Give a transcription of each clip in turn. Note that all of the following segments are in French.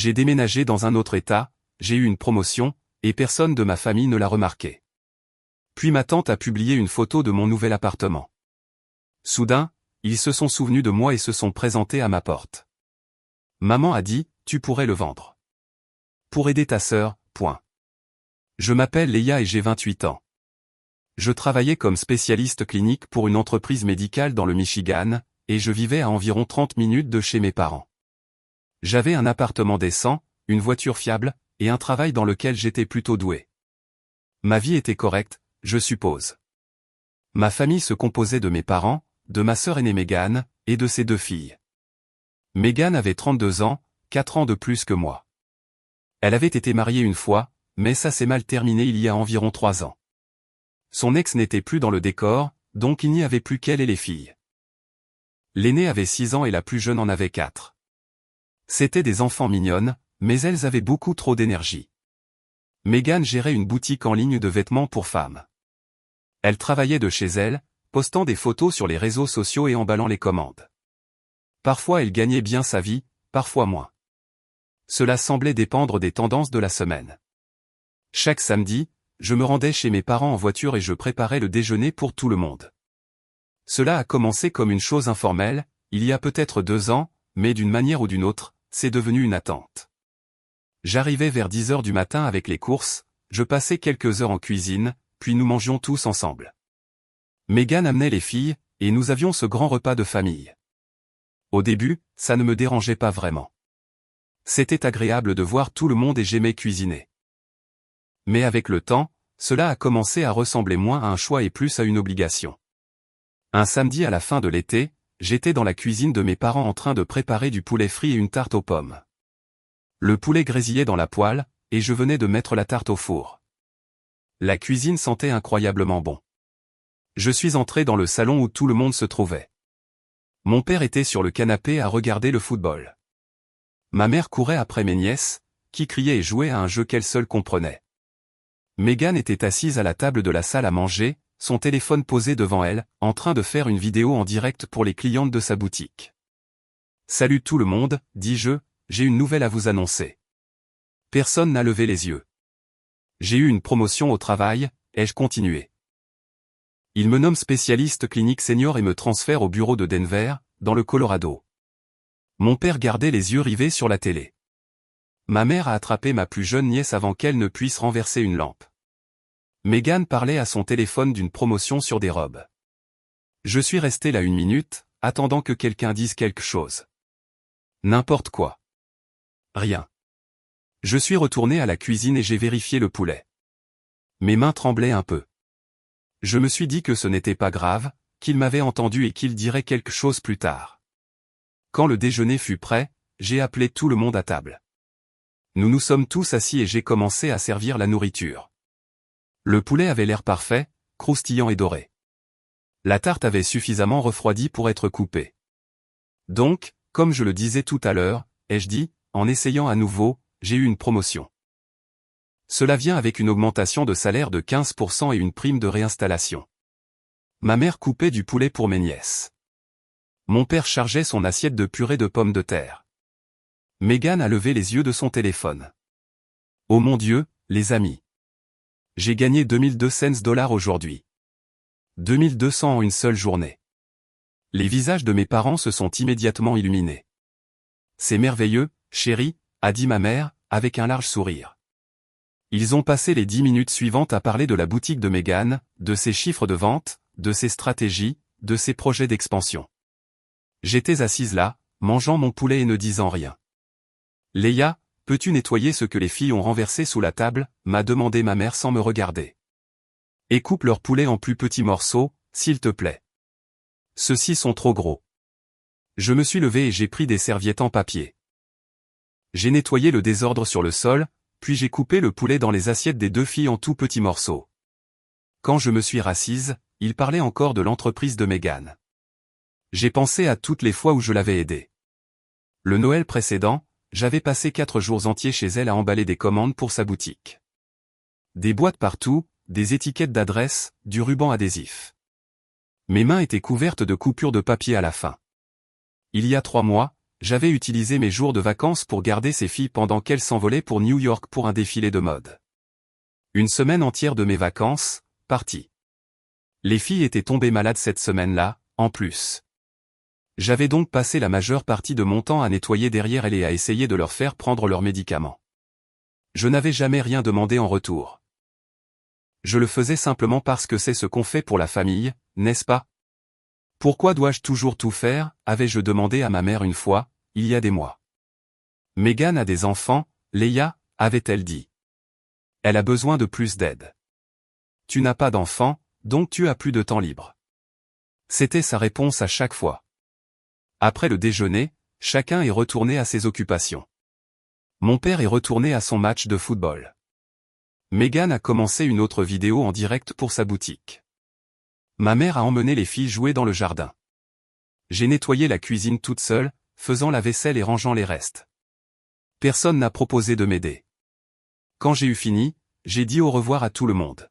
j'ai déménagé dans un autre état, j'ai eu une promotion, et personne de ma famille ne l'a remarqué. Puis ma tante a publié une photo de mon nouvel appartement. Soudain, ils se sont souvenus de moi et se sont présentés à ma porte. Maman a dit, tu pourrais le vendre. Pour aider ta sœur, point. Je m'appelle Leia et j'ai 28 ans. Je travaillais comme spécialiste clinique pour une entreprise médicale dans le Michigan, et je vivais à environ 30 minutes de chez mes parents. J'avais un appartement décent, une voiture fiable, et un travail dans lequel j'étais plutôt doué. Ma vie était correcte, je suppose. Ma famille se composait de mes parents, de ma sœur aînée Megan, et de ses 2 filles. Megan avait 32 ans, 4 ans de plus que moi. Elle avait été mariée une fois, mais ça s'est mal terminé il y a environ 3 ans. Son ex n'était plus dans le décor, donc il n'y avait plus qu'elle et les filles. L'aînée avait 6 ans et la plus jeune en avait 4. C'étaient des enfants mignonnes, mais elles avaient beaucoup trop d'énergie. Megan gérait une boutique en ligne de vêtements pour femmes. Elle travaillait de chez elle, postant des photos sur les réseaux sociaux et emballant les commandes. Parfois elle gagnait bien sa vie, parfois moins. Cela semblait dépendre des tendances de la semaine. Chaque samedi, je me rendais chez mes parents en voiture et je préparais le déjeuner pour tout le monde. Cela a commencé comme une chose informelle, il y a peut-être 2 ans, mais d'une manière ou d'une autre, c'est devenu une attente. J'arrivais vers 10 heures du matin avec les courses, je passais quelques heures en cuisine, puis nous mangions tous ensemble. Megan amenait les filles, et nous avions ce grand repas de famille. Au début, ça ne me dérangeait pas vraiment. C'était agréable de voir tout le monde et j'aimais cuisiner. Mais avec le temps, cela a commencé à ressembler moins à un choix et plus à une obligation. Un samedi à la fin de l'été, j'étais dans la cuisine de mes parents en train de préparer du poulet frit et une tarte aux pommes. Le poulet grésillait dans la poêle, et je venais de mettre la tarte au four. La cuisine sentait incroyablement bon. Je suis entré dans le salon où tout le monde se trouvait. Mon père était sur le canapé à regarder le football. Ma mère courait après mes nièces, qui criaient et jouaient à un jeu qu'elle seule comprenait. Megan était assise à la table de la salle à manger, son téléphone posé devant elle, en train de faire une vidéo en direct pour les clientes de sa boutique. « Salut tout le monde, dis-je, j'ai une nouvelle à vous annoncer. » Personne n'a levé les yeux. J'ai eu une promotion au travail, ai-je continué. Il me nomme spécialiste clinique senior et me transfère au bureau de Denver, dans le Colorado. Mon père gardait les yeux rivés sur la télé. Ma mère a attrapé ma plus jeune nièce avant qu'elle ne puisse renverser une lampe. Megan parlait à son téléphone d'une promotion sur des robes. Je suis resté là 1 minute, attendant que quelqu'un dise quelque chose. N'importe quoi. Rien. Je suis retourné à la cuisine et j'ai vérifié le poulet. Mes mains tremblaient un peu. Je me suis dit que ce n'était pas grave, qu'il m'avait entendu et qu'il dirait quelque chose plus tard. Quand le déjeuner fut prêt, j'ai appelé tout le monde à table. Nous nous sommes tous assis et j'ai commencé à servir la nourriture. Le poulet avait l'air parfait, croustillant et doré. La tarte avait suffisamment refroidi pour être coupée. Donc, comme je le disais tout à l'heure, ai-je dit, en essayant à nouveau, j'ai eu une promotion. Cela vient avec une augmentation de salaire de 15% et une prime de réinstallation. Ma mère coupait du poulet pour mes nièces. Mon père chargeait son assiette de purée de pommes de terre. Megan a levé les yeux de son téléphone. Oh mon Dieu, les amis. J'ai gagné 2200 $ aujourd'hui. 2200 en une seule journée. Les visages de mes parents se sont immédiatement illuminés. C'est merveilleux, chérie, a dit ma mère, avec un large sourire. Ils ont passé les 10 minutes suivantes à parler de la boutique de Megan, de ses chiffres de vente, de ses stratégies, de ses projets d'expansion. J'étais assise là, mangeant mon poulet et ne disant rien. Leia, peux-tu nettoyer ce que les filles ont renversé sous la table, m'a demandé ma mère sans me regarder. Et coupe leur poulet en plus petits morceaux, s'il te plaît. Ceux-ci sont trop gros. Je me suis levé et j'ai pris des serviettes en papier. J'ai nettoyé le désordre sur le sol, puis j'ai coupé le poulet dans les assiettes des 2 filles en tout petits morceaux. Quand je me suis rassise, il parlait encore de l'entreprise de Megan. J'ai pensé à toutes les fois où je l'avais aidée. Le Noël précédent, j'avais passé 4 jours entiers chez elle à emballer des commandes pour sa boutique. Des boîtes partout, des étiquettes d'adresse, du ruban adhésif. Mes mains étaient couvertes de coupures de papier à la fin. Il y a 3 mois, j'avais utilisé mes jours de vacances pour garder ces filles pendant qu'elles s'envolaient pour New York pour un défilé de mode. Une semaine entière de mes vacances, partie. Les filles étaient tombées malades cette semaine-là, en plus. J'avais donc passé la majeure partie de mon temps à nettoyer derrière elles et à essayer de leur faire prendre leurs médicaments. Je n'avais jamais rien demandé en retour. Je le faisais simplement parce que c'est ce qu'on fait pour la famille, n'est-ce pas? Pourquoi dois-je toujours tout faire, avais-je demandé à ma mère une fois, il y a des mois. Megan a des enfants, Leia, avait-elle dit. Elle a besoin de plus d'aide. Tu n'as pas d'enfants, donc tu as plus de temps libre. C'était sa réponse à chaque fois. Après le déjeuner, chacun est retourné à ses occupations. Mon père est retourné à son match de football. Megan a commencé une autre vidéo en direct pour sa boutique. Ma mère a emmené les filles jouer dans le jardin. J'ai nettoyé la cuisine toute seule, faisant la vaisselle et rangeant les restes. Personne n'a proposé de m'aider. Quand j'ai eu fini, j'ai dit au revoir à tout le monde.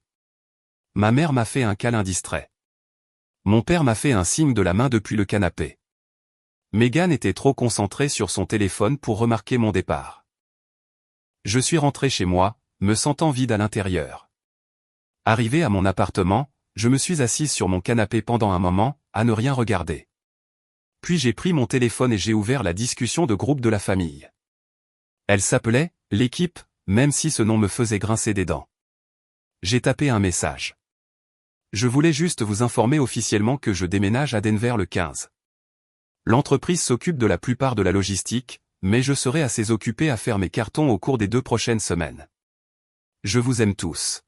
Ma mère m'a fait un câlin distrait. Mon père m'a fait un signe de la main depuis le canapé. Megan était trop concentrée sur son téléphone pour remarquer mon départ. Je suis rentré chez moi, me sentant vide à l'intérieur. Arrivé à mon appartement, je me suis assise sur mon canapé pendant un moment, à ne rien regarder. Puis j'ai pris mon téléphone et j'ai ouvert la discussion de groupe de la famille. Elle s'appelait « L'équipe », même si ce nom me faisait grincer des dents. J'ai tapé un message. Je voulais juste vous informer officiellement que je déménage à Denver le 15. L'entreprise s'occupe de la plupart de la logistique, mais je serai assez occupé à faire mes cartons au cours des 2 prochaines semaines. Je vous aime tous.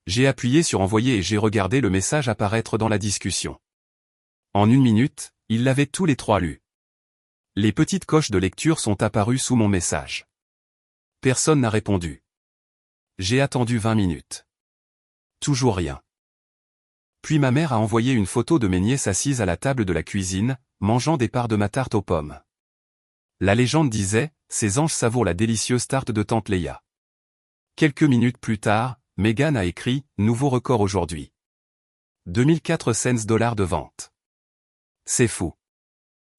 J'ai appuyé sur envoyer et j'ai regardé le message apparaître dans la discussion. En 1 minute, ils l'avaient tous les 3 lu. Les petites coches de lecture sont apparues sous mon message. Personne n'a répondu. J'ai attendu 20 minutes. Toujours rien. Puis ma mère a envoyé une photo de mes nièces assises à la table de la cuisine, mangeant des parts de ma tarte aux pommes. La légende disait, ces anges savourent la délicieuse tarte de tante Leia. Quelques minutes plus tard, Megan a écrit « Nouveau record aujourd'hui. 2004 $ de vente. C'est fou. »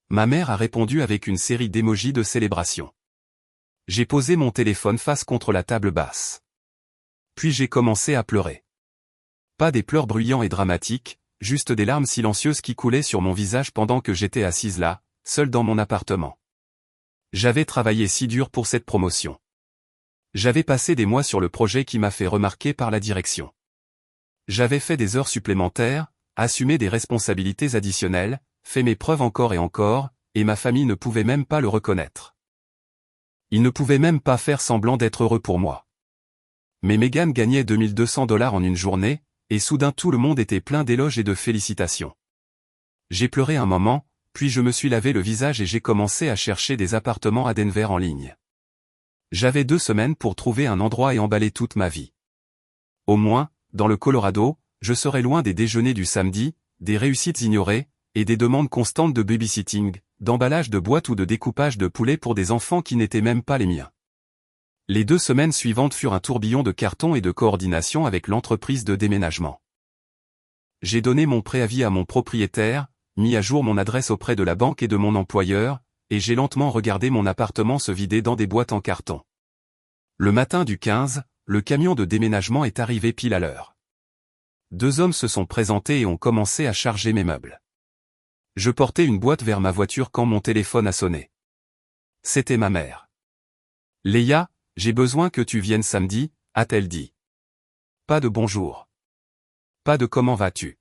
Ma mère a répondu avec une série d'émojis de célébration. J'ai posé mon téléphone face contre la table basse. Puis j'ai commencé à pleurer. Pas des pleurs bruyants et dramatiques, juste des larmes silencieuses qui coulaient sur mon visage pendant que j'étais assise là, seule dans mon appartement. J'avais travaillé si dur pour cette promotion. J'avais passé des mois sur le projet qui m'a fait remarquer par la direction. J'avais fait des heures supplémentaires, assumé des responsabilités additionnelles, fait mes preuves encore et encore, et ma famille ne pouvait même pas le reconnaître. Ils ne pouvaient même pas faire semblant d'être heureux pour moi. Mais Megan gagnait 2200 $ en une journée, et soudain tout le monde était plein d'éloges et de félicitations. J'ai pleuré un moment, puis je me suis lavé le visage et j'ai commencé à chercher des appartements à Denver en ligne. J'avais 2 semaines pour trouver un endroit et emballer toute ma vie. Au moins, dans le Colorado, je serais loin des déjeuners du samedi, des réussites ignorées, et des demandes constantes de babysitting, d'emballage de boîtes ou de découpage de poulet pour des enfants qui n'étaient même pas les miens. Les 2 semaines suivantes furent un tourbillon de cartons et de coordination avec l'entreprise de déménagement. J'ai donné mon préavis à mon propriétaire, mis à jour mon adresse auprès de la banque et de mon employeur, et j'ai lentement regardé mon appartement se vider dans des boîtes en carton. Le matin du 15, le camion de déménagement est arrivé pile à l'heure. 2 hommes se sont présentés et ont commencé à charger mes meubles. Je portais une boîte vers ma voiture quand mon téléphone a sonné. C'était ma mère. « Leia, j'ai besoin que tu viennes samedi », a-t-elle dit. Pas de bonjour. Pas de comment vas-tu.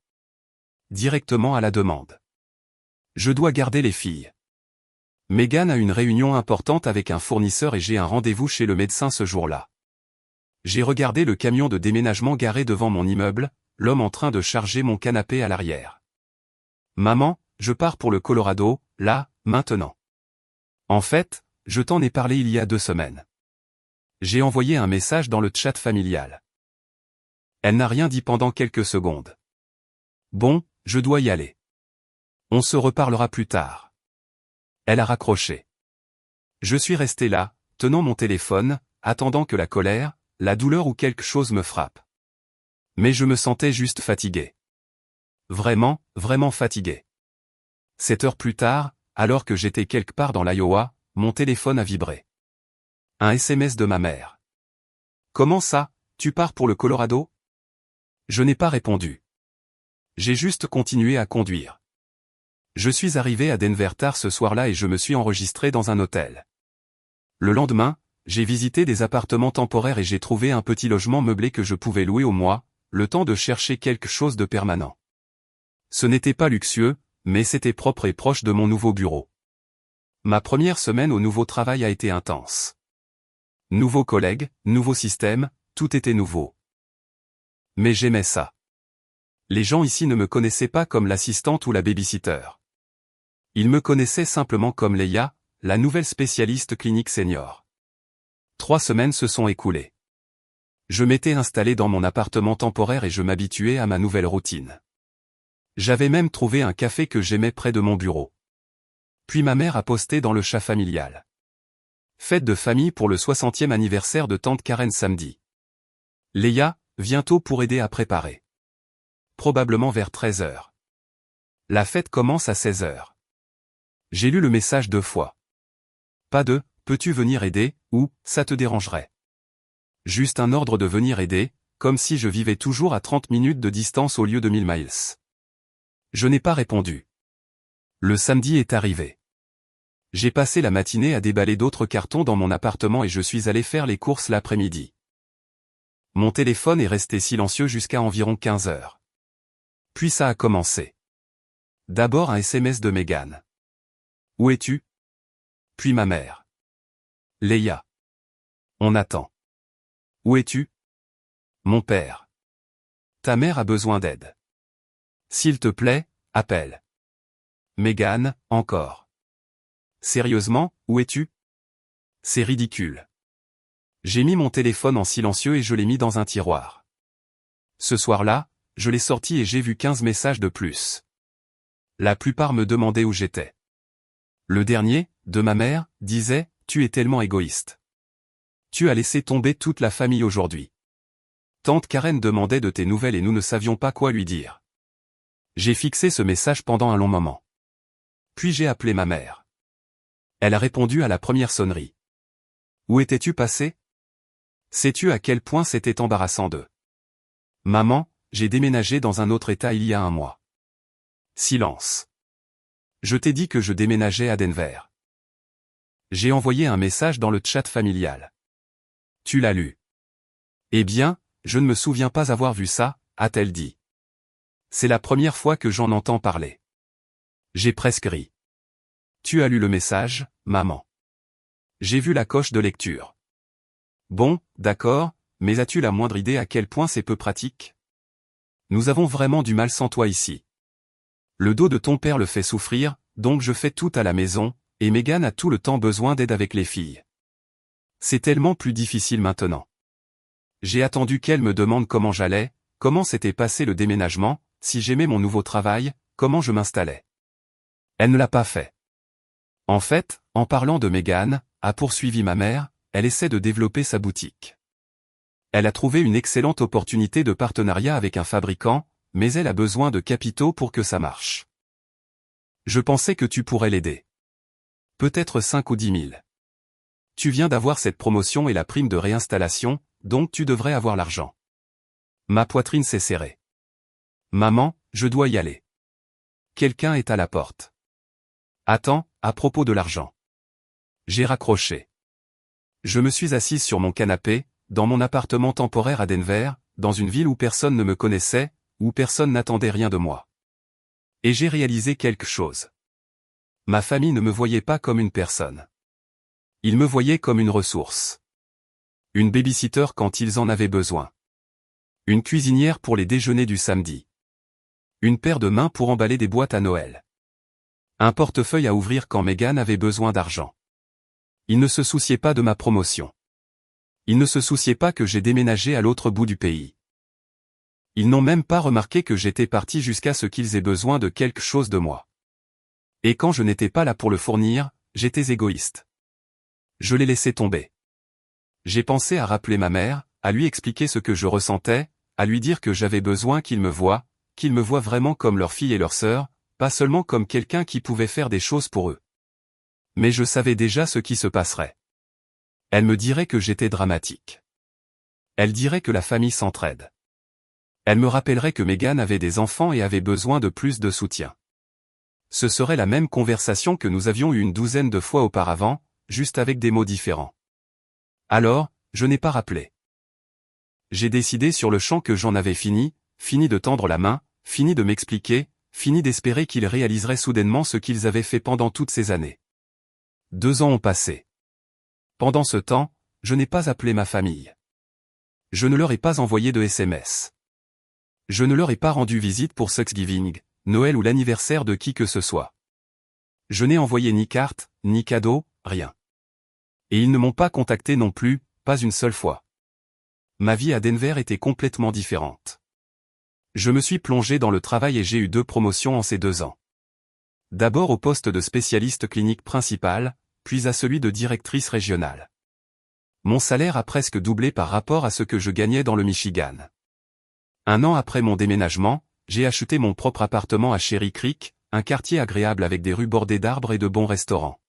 Directement à la demande. Je dois garder les filles. Megan a une réunion importante avec un fournisseur et j'ai un rendez-vous chez le médecin ce jour-là. J'ai regardé le camion de déménagement garé devant mon immeuble, l'homme en train de charger mon canapé à l'arrière. Maman, je pars pour le Colorado, là, maintenant. En fait, je t'en ai parlé il y a 2 semaines. J'ai envoyé un message dans le chat familial. Elle n'a rien dit pendant quelques secondes. Bon, je dois y aller. On se reparlera plus tard. Elle a raccroché. Je suis resté là, tenant mon téléphone, attendant que la colère, la douleur ou quelque chose me frappe. Mais je me sentais juste fatigué. Vraiment, vraiment fatigué. 7 heures plus tard, alors que j'étais quelque part dans l'Iowa, mon téléphone a vibré. Un SMS de ma mère. Comment ça, tu pars pour le Colorado? Je n'ai pas répondu. J'ai juste continué à conduire. Je suis arrivé à Denver tard ce soir-là et je me suis enregistré dans un hôtel. Le lendemain, j'ai visité des appartements temporaires et j'ai trouvé un petit logement meublé que je pouvais louer au mois, le temps de chercher quelque chose de permanent. Ce n'était pas luxueux, mais c'était propre et proche de mon nouveau bureau. Ma première semaine au nouveau travail a été intense. Nouveaux collègues, nouveau système, tout était nouveau. Mais j'aimais ça. Les gens ici ne me connaissaient pas comme l'assistante ou la babysitter. Ils me connaissaient simplement comme Leia, la nouvelle spécialiste clinique senior. 3 semaines se sont écoulées. Je m'étais installé dans mon appartement temporaire et je m'habituais à ma nouvelle routine. J'avais même trouvé un café que j'aimais près de mon bureau. Puis ma mère a posté dans le chat familial. Fête de famille pour le 60e anniversaire de tante Karen samedi. Leia, bientôt pour aider à préparer. Probablement vers 13h. La fête commence à 16h. J'ai lu le message 2 fois. Pas de « peux-tu venir aider » ou « ça te dérangerait ». Juste un ordre de venir aider, comme si je vivais toujours à 30 minutes de distance au lieu de 1000 miles. Je n'ai pas répondu. Le samedi est arrivé. J'ai passé la matinée à déballer d'autres cartons dans mon appartement et je suis allé faire les courses l'après-midi. Mon téléphone est resté silencieux jusqu'à environ 15h. Puis ça a commencé. D'abord un SMS de Megan. Où es-tu? Puis ma mère. Leia. On attend. Où es-tu? Mon père. Ta mère a besoin d'aide. S'il te plaît, appelle. Megan, encore. Sérieusement, où es-tu? C'est ridicule. J'ai mis mon téléphone en silencieux et je l'ai mis dans un tiroir. Ce soir-là, je l'ai sorti et j'ai vu 15 messages de plus. La plupart me demandaient où j'étais. Le dernier, de ma mère, disait « Tu es tellement égoïste. Tu as laissé tomber toute la famille aujourd'hui. » Tante Karen demandait de tes nouvelles et nous ne savions pas quoi lui dire. J'ai fixé ce message pendant un long moment. Puis j'ai appelé ma mère. Elle a répondu à la première sonnerie. Où étais-tu passé? Sais-tu à quel point c'était embarrassant de... Maman, j'ai déménagé dans un autre état il y a 1 mois. Silence. Je t'ai dit que je déménageais à Denver. J'ai envoyé un message dans le chat familial. Tu l'as lu. Eh bien, je ne me souviens pas avoir vu ça, a-t-elle dit. C'est la première fois que j'en entends parler. J'ai presque ri. Tu as lu le message, maman. J'ai vu la coche de lecture. Bon, d'accord, mais as-tu la moindre idée à quel point c'est peu pratique? Nous avons vraiment du mal sans toi ici. Le dos de ton père le fait souffrir, donc je fais tout à la maison, et Megan a tout le temps besoin d'aide avec les filles. C'est tellement plus difficile maintenant. J'ai attendu qu'elle me demande comment j'allais, comment s'était passé le déménagement, si j'aimais mon nouveau travail, comment je m'installais. Elle ne l'a pas fait. En fait, en parlant de Megan, a poursuivi ma mère, elle essaie de développer sa boutique. Elle a trouvé une excellente opportunité de partenariat avec un fabricant, mais elle a besoin de capitaux pour que ça marche. Je pensais que tu pourrais l'aider. Peut-être 5 ou 10 000. Tu viens d'avoir cette promotion et la prime de réinstallation, donc tu devrais avoir l'argent. Ma poitrine s'est serrée. Maman, je dois y aller. Quelqu'un est à la porte. Attends, à propos de l'argent. J'ai raccroché. Je me suis assise sur mon canapé, dans mon appartement temporaire à Denver, dans une ville où personne ne me connaissait, où personne n'attendait rien de moi. Et j'ai réalisé quelque chose. Ma famille ne me voyait pas comme une personne. Ils me voyaient comme une ressource. Une babysitter quand ils en avaient besoin. Une cuisinière pour les déjeuners du samedi. Une paire de mains pour emballer des boîtes à Noël. Un portefeuille à ouvrir quand Megan avait besoin d'argent. Ils ne se souciaient pas de ma promotion. Ils ne se souciaient pas que j'ai déménagé à l'autre bout du pays. Ils n'ont même pas remarqué que j'étais parti jusqu'à ce qu'ils aient besoin de quelque chose de moi. Et quand je n'étais pas là pour le fournir, j'étais égoïste. Je l'ai laissé tomber. J'ai pensé à rappeler ma mère, à lui expliquer ce que je ressentais, à lui dire que j'avais besoin qu'ils me voient vraiment comme leur fille et leur sœur, pas seulement comme quelqu'un qui pouvait faire des choses pour eux. Mais je savais déjà ce qui se passerait. Elle me dirait que j'étais dramatique. Elle dirait que la famille s'entraide. Elle me rappellerait que Meghan avait des enfants et avait besoin de plus de soutien. Ce serait la même conversation que nous avions eue une douzaine de fois auparavant, juste avec des mots différents. Alors, je n'ai pas rappelé. J'ai décidé sur le champ que j'en avais fini de tendre la main, fini de m'expliquer, fini d'espérer qu'ils réaliseraient soudainement ce qu'ils avaient fait pendant toutes ces années. 2 ans ont passé. Pendant ce temps, je n'ai pas appelé ma famille. Je ne leur ai pas envoyé de SMS. Je ne leur ai pas rendu visite pour Thanksgiving, Noël ou l'anniversaire de qui que ce soit. Je n'ai envoyé ni carte, ni cadeau, rien. Et ils ne m'ont pas contacté non plus, pas une seule fois. Ma vie à Denver était complètement différente. Je me suis plongé dans le travail et j'ai eu 2 promotions en ces 2 ans. D'abord au poste de spécialiste clinique principal, puis à celui de directrice régionale. Mon salaire a presque doublé par rapport à ce que je gagnais dans le Michigan. 1 an après mon déménagement, j'ai acheté mon propre appartement à Cherry Creek, un quartier agréable avec des rues bordées d'arbres et de bons restaurants.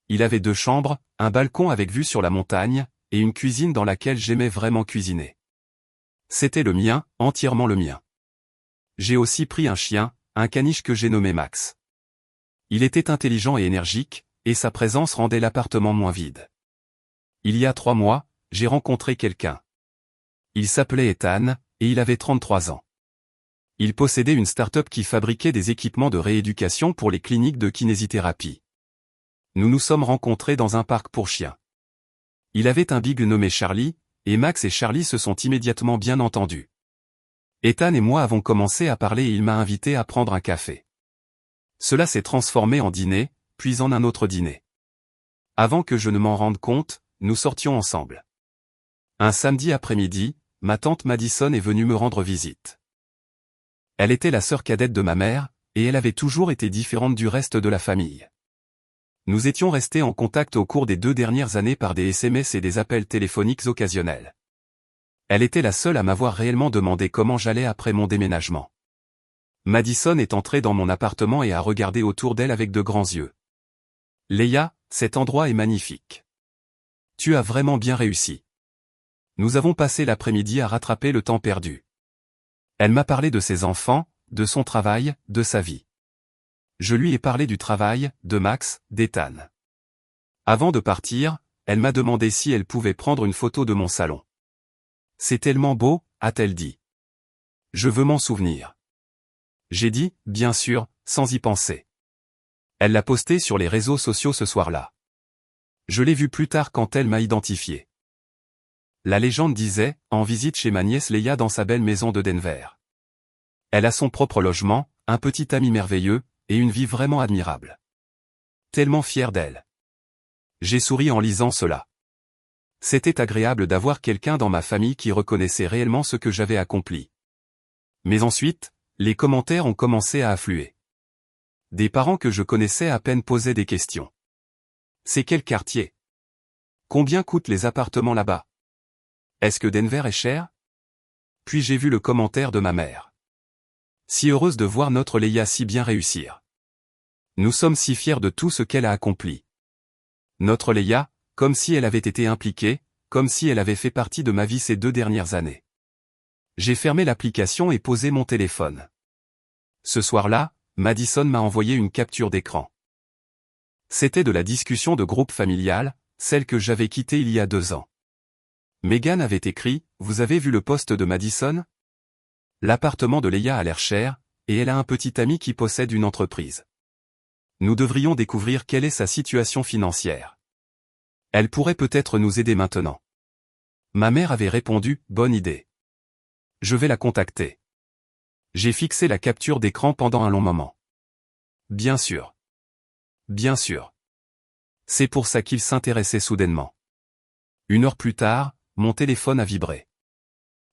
Il avait 2 chambres, un balcon avec vue sur la montagne, et une cuisine dans laquelle j'aimais vraiment cuisiner. C'était le mien, entièrement le mien. J'ai aussi pris un chien, un caniche que j'ai nommé Max. Il était intelligent et énergique, et sa présence rendait l'appartement moins vide. Il y a 3 mois, j'ai rencontré quelqu'un. Il s'appelait Ethan, et il avait 33 ans. Il possédait une start-up qui fabriquait des équipements de rééducation pour les cliniques de kinésithérapie. Nous nous sommes rencontrés dans un parc pour chiens. Il avait un big nommé Charlie, et Max et Charlie se sont immédiatement bien entendus. Ethan et moi avons commencé à parler et il m'a invité à prendre un café. Cela s'est transformé en dîner, puis en un autre dîner. Avant que je ne m'en rende compte, nous sortions ensemble. Un samedi après-midi, ma tante Madison est venue me rendre visite. Elle était la sœur cadette de ma mère, et elle avait toujours été différente du reste de la famille. Nous étions restés en contact au cours des 2 dernières années par des SMS et des appels téléphoniques occasionnels. Elle était la seule à m'avoir réellement demandé comment j'allais après mon déménagement. Madison est entrée dans mon appartement et a regardé autour d'elle avec de grands yeux. « Leia, cet endroit est magnifique. Tu as vraiment bien réussi. » Nous avons passé l'après-midi à rattraper le temps perdu. Elle m'a parlé de ses enfants, de son travail, de sa vie. Je lui ai parlé du travail, de Max, d'Ethan. Avant de partir, elle m'a demandé si elle pouvait prendre une photo de mon salon. « C'est tellement beau, a-t-elle dit. Je veux m'en souvenir. » J'ai dit, bien sûr, sans y penser. Elle l'a posté sur les réseaux sociaux ce soir-là. Je l'ai vue plus tard quand elle m'a identifié. La légende disait, en visite chez ma nièce Leia dans sa belle maison de Denver. Elle a son propre logement, un petit ami merveilleux, et une vie vraiment admirable. Tellement fière d'elle. J'ai souri en lisant cela. C'était agréable d'avoir quelqu'un dans ma famille qui reconnaissait réellement ce que j'avais accompli. Mais ensuite, les commentaires ont commencé à affluer. Des parents que je connaissais à peine posaient des questions. C'est quel quartier? Combien coûtent les appartements là-bas? Est-ce que Denver est cher? Puis j'ai vu le commentaire de ma mère. Si heureuse de voir notre Leia si bien réussir. Nous sommes si fiers de tout ce qu'elle a accompli. Notre Leia, comme si elle avait été impliquée, comme si elle avait fait partie de ma vie ces 2 dernières années. J'ai fermé l'application et posé mon téléphone. Ce soir-là, Madison m'a envoyé une capture d'écran. C'était de la discussion de groupe familial, celle que j'avais quittée il y a 2 ans. Meghan avait écrit, « Vous avez vu le post de Madison? L'appartement de Leia a l'air cher, et elle a un petit ami qui possède une entreprise. Nous devrions découvrir quelle est sa situation financière. Elle pourrait peut-être nous aider maintenant. » Ma mère avait répondu, « Bonne idée. Je vais la contacter. » J'ai fixé la capture d'écran pendant un long moment. Bien sûr. Bien sûr. C'est pour ça qu'il s'intéressait soudainement. 1 heure plus tard, mon téléphone a vibré.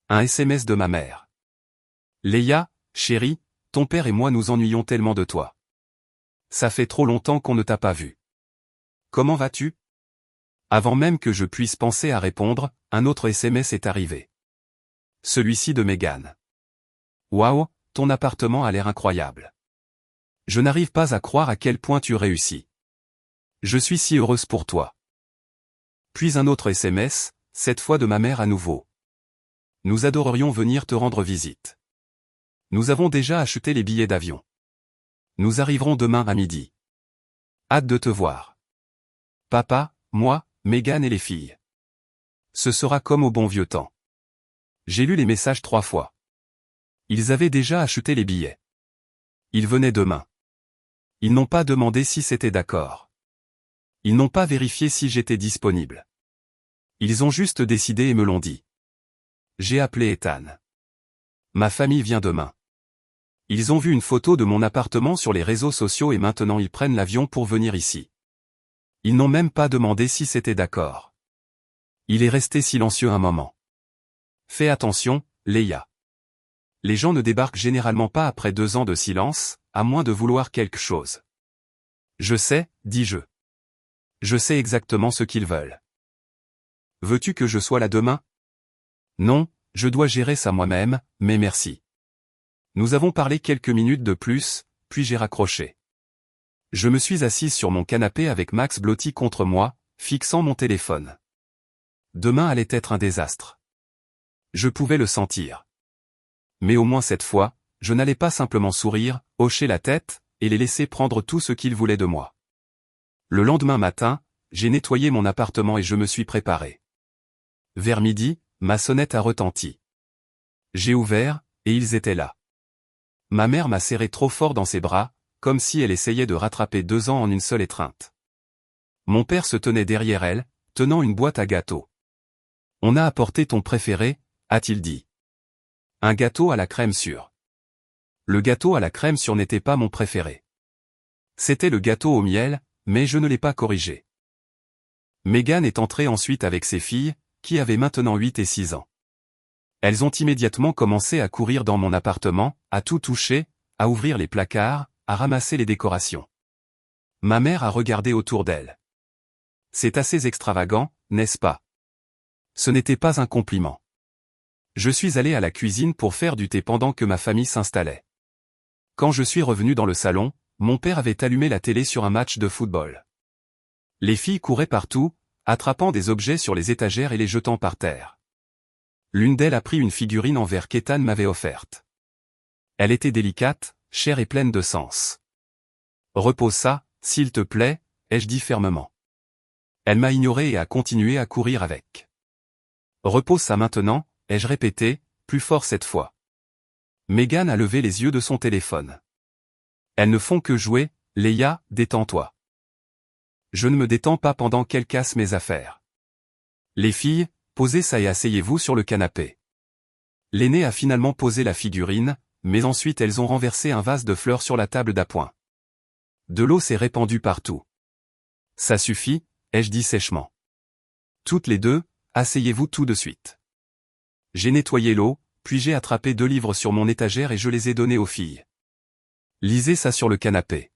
Un SMS de ma mère. Leia, chérie, ton père et moi nous ennuyons tellement de toi. Ça fait trop longtemps qu'on ne t'a pas vu. Comment vas-tu? Avant même que je puisse penser à répondre, un autre SMS est arrivé. Celui-ci de Meghan. Waouh, ton appartement a l'air incroyable. Je n'arrive pas à croire à quel point tu réussis. Je suis si heureuse pour toi. Puis un autre SMS, cette fois de ma mère à nouveau. Nous adorerions venir te rendre visite. Nous avons déjà acheté les billets d'avion. Nous arriverons demain à midi. Hâte de te voir. Papa, moi, Megan et les filles. Ce sera comme au bon vieux temps. J'ai lu les messages 3 fois. Ils avaient déjà acheté les billets. Ils venaient demain. Ils n'ont pas demandé si c'était d'accord. Ils n'ont pas vérifié si j'étais disponible. Ils ont juste décidé et me l'ont dit. J'ai appelé Ethan. Ma famille vient demain. Ils ont vu une photo de mon appartement sur les réseaux sociaux et maintenant ils prennent l'avion pour venir ici. Ils n'ont même pas demandé si c'était d'accord. Il est resté silencieux un moment. Fais attention, Leia. Les gens ne débarquent généralement pas après 2 ans de silence, à moins de vouloir quelque chose. Je sais, dis-je. Je sais exactement ce qu'ils veulent. Veux-tu que je sois là demain? Non, je dois gérer ça moi-même, mais merci. Nous avons parlé quelques minutes de plus, puis j'ai raccroché. Je me suis assise sur mon canapé avec Max blotti contre moi, fixant mon téléphone. Demain allait être un désastre. Je pouvais le sentir. Mais au moins cette fois, je n'allais pas simplement sourire, hocher la tête, et les laisser prendre tout ce qu'ils voulaient de moi. Le lendemain matin, j'ai nettoyé mon appartement et je me suis préparé. Vers midi, ma sonnette a retenti. J'ai ouvert, et ils étaient là. Ma mère m'a serré trop fort dans ses bras, comme si elle essayait de rattraper 2 ans en une seule étreinte. Mon père se tenait derrière elle, tenant une boîte à gâteaux. On a apporté ton préféré, a-t-il dit. Un gâteau à la crème sûre. Le gâteau à la crème sûre n'était pas mon préféré. C'était le gâteau au miel, mais je ne l'ai pas corrigé. Megan est entrée ensuite avec ses filles, qui avaient maintenant 8 et 6 ans. Elles ont immédiatement commencé à courir dans mon appartement, à tout toucher, à ouvrir les placards, à ramasser les décorations. Ma mère a regardé autour d'elle. C'est assez extravagant, n'est-ce pas? Ce n'était pas un compliment. Je suis allé à la cuisine pour faire du thé pendant que ma famille s'installait. Quand je suis revenu dans le salon, mon père avait allumé la télé sur un match de football. Les filles couraient partout, attrapant des objets sur les étagères et les jetant par terre. L'une d'elles a pris une figurine en verre qu'Ethan m'avait offerte. Elle était délicate, chère et pleine de sens. « Repose ça, s'il te plaît », ai-je dit fermement. Elle m'a ignoré et a continué à courir avec. « Repose ça maintenant », ai-je répété, plus fort cette fois. Megan a levé les yeux de son téléphone. Elles ne font que jouer, Leia, détends-toi. Je ne me détends pas pendant qu'elle casse mes affaires. Les filles, posez ça et asseyez-vous sur le canapé. L'aînée a finalement posé la figurine, mais ensuite elles ont renversé un vase de fleurs sur la table d'appoint. De l'eau s'est répandue partout. Ça suffit, ai-je dit sèchement. Toutes les deux, asseyez-vous tout de suite. J'ai nettoyé l'eau, puis j'ai attrapé 2 livres sur mon étagère et je les ai donnés aux filles. Lisez ça sur le canapé.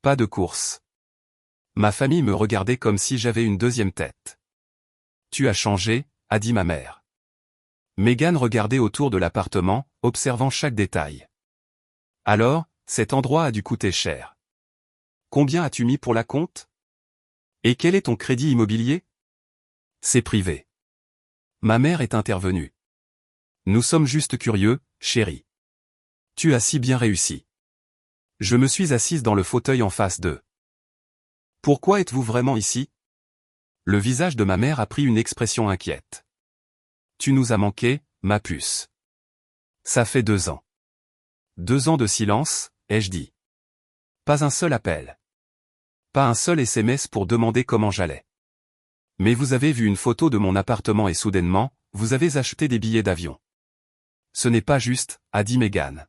Pas de course. Ma famille me regardait comme si j'avais une deuxième tête. Tu as changé, a dit ma mère. Megan regardait autour de l'appartement, observant chaque détail. Alors, cet endroit a dû coûter cher. Combien as-tu mis pour la compte? Et quel est ton crédit immobilier? C'est privé. Ma mère est intervenue. Nous sommes juste curieux, chérie. Tu as si bien réussi. Je me suis assise dans le fauteuil en face d'eux. Pourquoi êtes-vous vraiment ici? Le visage de ma mère a pris une expression inquiète. Tu nous as manqué, ma puce. Ça fait 2 ans. 2 ans de silence, ai-je dit. Pas un seul appel. Pas un seul SMS pour demander comment j'allais. Mais vous avez vu une photo de mon appartement et soudainement, vous avez acheté des billets d'avion. Ce n'est pas juste, a dit Megan.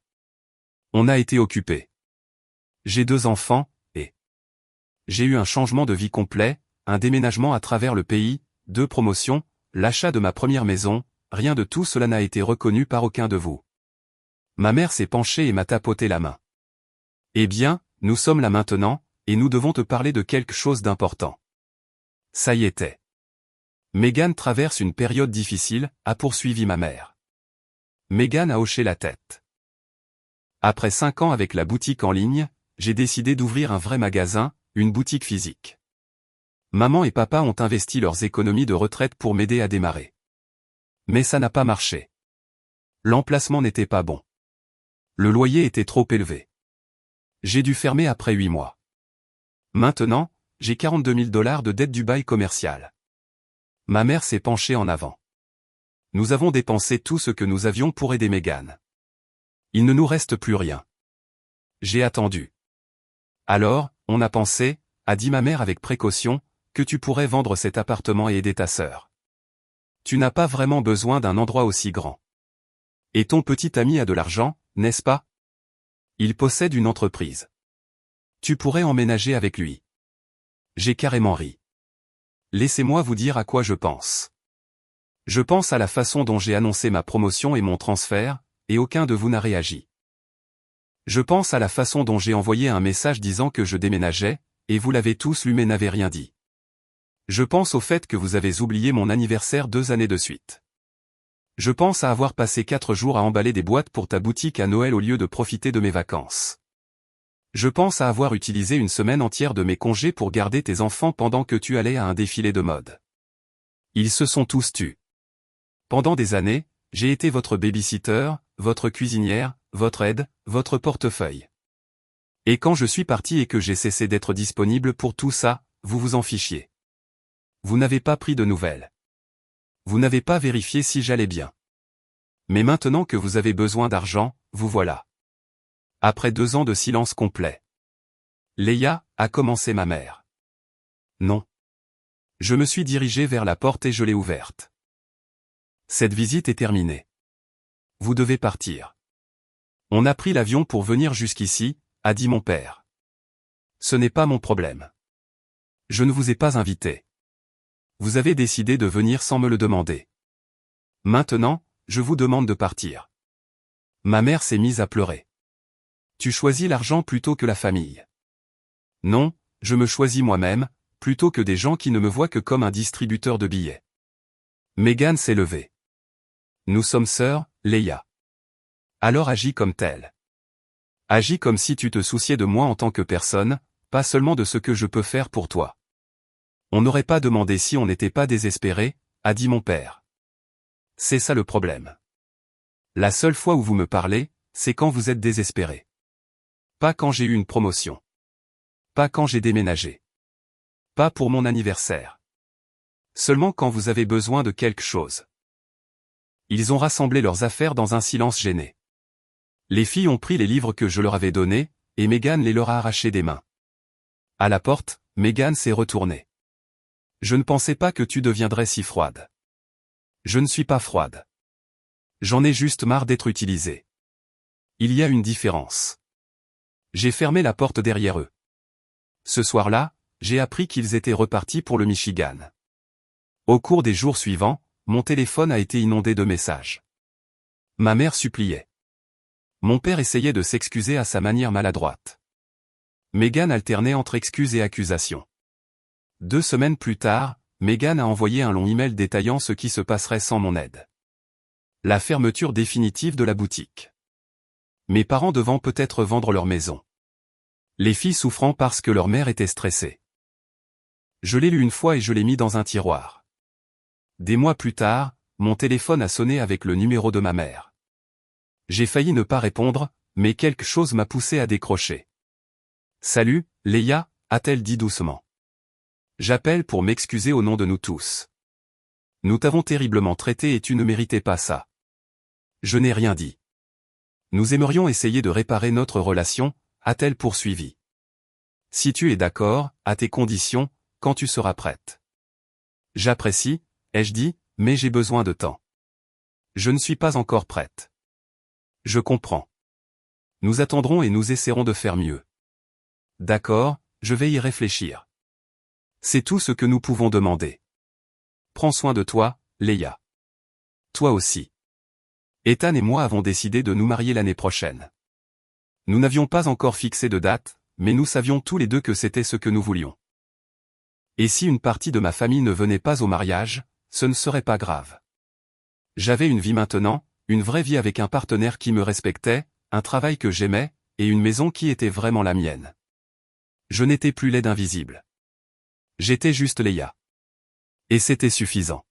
On a été occupés. J'ai 2 enfants, et j'ai eu un changement de vie complet, un déménagement à travers le pays, 2 promotions, l'achat de ma première maison, rien de tout cela n'a été reconnu par aucun de vous. Ma mère s'est penchée et m'a tapoté la main. Eh bien, nous sommes là maintenant, et nous devons te parler de quelque chose d'important. Ça y était. Megan traverse une période difficile, a poursuivi ma mère. Megan a hoché la tête. Après 5 ans avec la boutique en ligne, j'ai décidé d'ouvrir un vrai magasin, une boutique physique. Maman et papa ont investi leurs économies de retraite pour m'aider à démarrer. Mais ça n'a pas marché. L'emplacement n'était pas bon. Le loyer était trop élevé. J'ai dû fermer après 8 mois. Maintenant, j'ai 42 000 $ de dette du bail commercial. Ma mère s'est penchée en avant. Nous avons dépensé tout ce que nous avions pour aider Megan. Il ne nous reste plus rien. J'ai attendu. Alors, on a pensé, a dit ma mère avec précaution, que tu pourrais vendre cet appartement et aider ta sœur. Tu n'as pas vraiment besoin d'un endroit aussi grand. Et ton petit ami a de l'argent, n'est-ce pas? Il possède une entreprise. Tu pourrais emménager avec lui. J'ai carrément ri. Laissez-moi vous dire à quoi je pense. Je pense à la façon dont j'ai annoncé ma promotion et mon transfert, et aucun de vous n'a réagi. Je pense à la façon dont j'ai envoyé un message disant que je déménageais, et vous l'avez tous lu mais n'avez rien dit. Je pense au fait que vous avez oublié mon anniversaire 2 années de suite. Je pense à avoir passé 4 jours à emballer des boîtes pour ta boutique à Noël au lieu de profiter de mes vacances. Je pense à avoir utilisé une semaine entière de mes congés pour garder tes enfants pendant que tu allais à un défilé de mode. Ils se sont tous tus. Pendant des années, j'ai été votre babysitter, votre cuisinière, votre aide, votre portefeuille. Et quand je suis parti et que j'ai cessé d'être disponible pour tout ça, vous vous en fichiez. Vous n'avez pas pris de nouvelles. Vous n'avez pas vérifié si j'allais bien. Mais maintenant que vous avez besoin d'argent, vous voilà. Après 2 ans de silence complet. Leia, a commencé ma mère. Non. Je me suis dirigé vers la porte et je l'ai ouverte. Cette visite est terminée. Vous devez partir. On a pris l'avion pour venir jusqu'ici, a dit mon père. Ce n'est pas mon problème. Je ne vous ai pas invité. Vous avez décidé de venir sans me le demander. Maintenant, je vous demande de partir. Ma mère s'est mise à pleurer. Tu choisis l'argent plutôt que la famille. Non, je me choisis moi-même, plutôt que des gens qui ne me voient que comme un distributeur de billets. Megan s'est levée. Nous sommes sœurs, Leia. Alors agis comme telle. Agis comme si tu te souciais de moi en tant que personne, pas seulement de ce que je peux faire pour toi. On n'aurait pas demandé si on n'était pas désespéré, a dit mon père. C'est ça le problème. La seule fois où vous me parlez, c'est quand vous êtes désespéré. Pas quand j'ai eu une promotion. Pas quand j'ai déménagé. Pas pour mon anniversaire. Seulement quand vous avez besoin de quelque chose. Ils ont rassemblé leurs affaires dans un silence gêné. Les filles ont pris les livres que je leur avais donnés, et Megan les leur a arrachés des mains. À la porte, Megan s'est retournée. Je ne pensais pas que tu deviendrais si froide. Je ne suis pas froide. J'en ai juste marre d'être utilisée. Il y a une différence. J'ai fermé la porte derrière eux. Ce soir-là, j'ai appris qu'ils étaient repartis pour le Michigan. Au cours des jours suivants, mon téléphone a été inondé de messages. Ma mère suppliait. Mon père essayait de s'excuser à sa manière maladroite. Megan alternait entre excuses et accusations. 2 semaines plus tard, Megan a envoyé un long email détaillant ce qui se passerait sans mon aide. La fermeture définitive de la boutique. Mes parents devant peut-être vendre leur maison. Les filles souffrant parce que leur mère était stressée. Je l'ai lu une fois et je l'ai mis dans un tiroir. Des mois plus tard, mon téléphone a sonné avec le numéro de ma mère. J'ai failli ne pas répondre, mais quelque chose m'a poussé à décrocher. Salut, Leia, a-t-elle dit doucement. J'appelle pour m'excuser au nom de nous tous. Nous t'avons terriblement traité et tu ne méritais pas ça. Je n'ai rien dit. Nous aimerions essayer de réparer notre relation, a-t-elle poursuivi. Si tu es d'accord, à tes conditions, quand tu seras prête. J'apprécie, ai-je dit, mais j'ai besoin de temps. Je ne suis pas encore prête. Je comprends. Nous attendrons et nous essaierons de faire mieux. D'accord, je vais y réfléchir. C'est tout ce que nous pouvons demander. Prends soin de toi, Leia. Toi aussi. Ethan et moi avons décidé de nous marier l'année prochaine. Nous n'avions pas encore fixé de date, mais nous savions tous les deux que c'était ce que nous voulions. Et si une partie de ma famille ne venait pas au mariage, ce ne serait pas grave. J'avais une vie maintenant, une vraie vie avec un partenaire qui me respectait, un travail que j'aimais, et une maison qui était vraiment la mienne. Je n'étais plus laide invisible. J'étais juste Leia. Et c'était suffisant.